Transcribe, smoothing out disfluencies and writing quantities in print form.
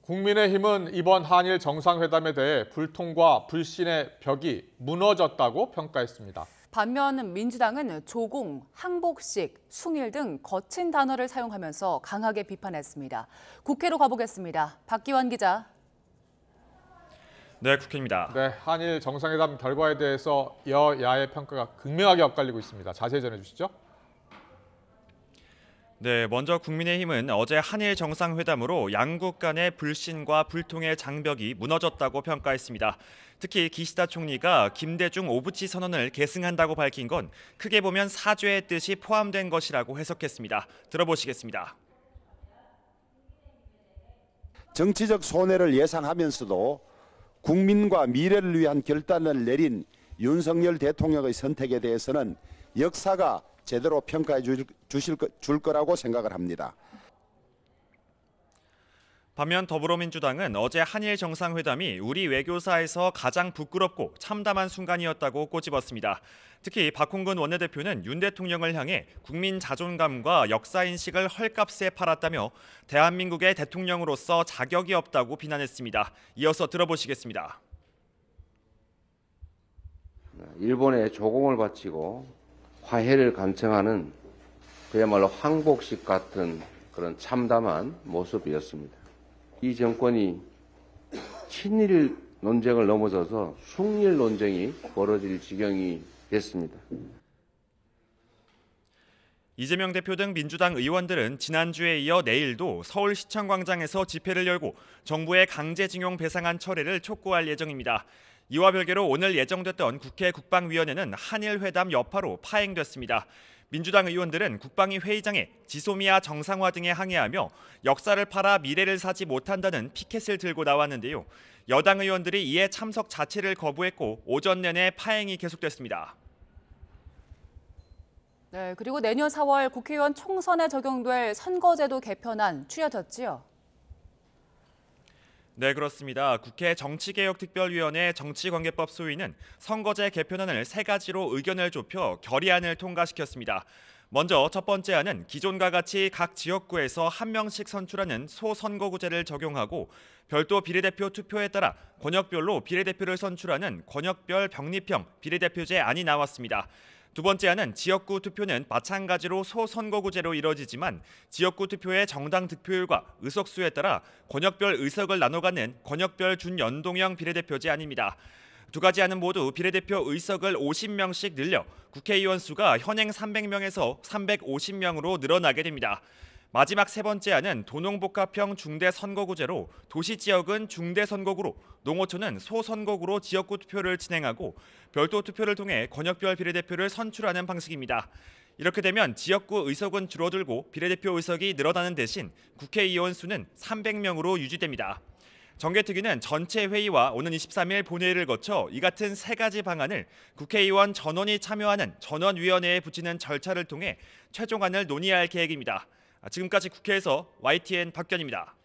국민의힘은 이번 한일 정상회담에 대해 불통과 불신의 벽이 무너졌다고 평가했습니다. 반면 민주당은 조공, 항복식, 숭일 등 거친 단어를 사용하면서 강하게 비판했습니다. 국회로 가보겠습니다. 박기환 기자. 네, 국회입니다. 네, 한일 정상회담 결과에 대해서 여야의 평가가 극명하게 엇갈리고 있습니다. 자세히 전해주시죠. 네, 먼저 국민의힘은 어제 한일 정상회담으로 양국 간의 불신과 불통의 장벽이 무너졌다고 평가했습니다. 특히 기시다 총리가 김대중 오부치 선언을 계승한다고 밝힌 건 크게 보면 사죄의 뜻이 포함된 것이라고 해석했습니다. 들어보시겠습니다. 정치적 손해를 예상하면서도 국민과 미래를 위한 결단을 내린 윤석열 대통령의 선택에 대해서는 역사가 제대로 평가해 줄 거라고 생각을 합니다. 반면 더불어민주당은 어제 한일 정상회담이 우리 외교사에서 가장 부끄럽고 참담한 순간이었다고 꼬집었습니다. 특히 박홍근 원내대표는 윤 대통령을 향해 국민 자존감과 역사인식을 헐값에 팔았다며 대한민국의 대통령으로서 자격이 없다고 비난했습니다. 이어서 들어보시겠습니다. 일본의 조공을 바치고 화해를 간청하는 그야말로 항복식 같은 그런 참담한 모습이었습니다. 이 정권이 친일 논쟁을 넘어서서 숭일 논쟁이 벌어질 지경이 됐습니다. 이재명 대표 등 민주당 의원들은 지난주에 이어 내일도 서울시청광장에서 집회를 열고 정부의 강제징용 배상안 철회를 촉구할 예정입니다. 이와 별개로 오늘 예정됐던 국회 국방위원회는 한일 회담 여파로 파행됐습니다. 민주당 의원들은 국방위 회의장에 지소미아 정상화 등에 항의하며 역사를 팔아 미래를 사지 못한다는 피켓을 들고 나왔는데요. 여당 의원들이 이에 참석 자체를 거부했고 오전 내내 파행이 계속됐습니다. 네, 그리고 내년 4월 국회의원 총선에 적용될 선거제도 개편안 추려졌지요. 네, 그렇습니다. 국회 정치개혁특별위원회 정치관계법 소위는 선거제 개편안을 3가지로 의견을 좁혀 결의안을 통과시켰습니다. 먼저 첫 번째 안은 기존과 같이 각 지역구에서 1명씩 선출하는 소선거구제를 적용하고 별도 비례대표 투표에 따라 권역별로 비례대표를 선출하는 권역별 병립형 비례대표제 안이 나왔습니다. 두 번째 안은 지역구 투표는 마찬가지로 소선거구제로 이뤄지지만 지역구 투표의 정당 득표율과 의석수에 따라 권역별 의석을 나눠 갖는 권역별 준연동형 비례대표제 안입니다. 두 가지 안은 모두 비례대표 의석을 50명씩 늘려 국회의원 수가 현행 300명에서 350명으로 늘어나게 됩니다. 마지막 세 번째 안은 도농복합형 중대선거구제로 도시지역은 중대선거구로, 농어촌은 소선거구로 지역구 투표를 진행하고 별도 투표를 통해 권역별 비례대표를 선출하는 방식입니다. 이렇게 되면 지역구 의석은 줄어들고 비례대표 의석이 늘어나는 대신 국회의원 수는 300명으로 유지됩니다. 정개특위는 전체 회의와 오는 23일 본회의를 거쳐 이 같은 3가지 방안을 국회의원 전원이 참여하는 전원위원회에 붙이는 절차를 통해 최종안을 논의할 계획입니다. 지금까지 국회에서 YTN 박견입니다.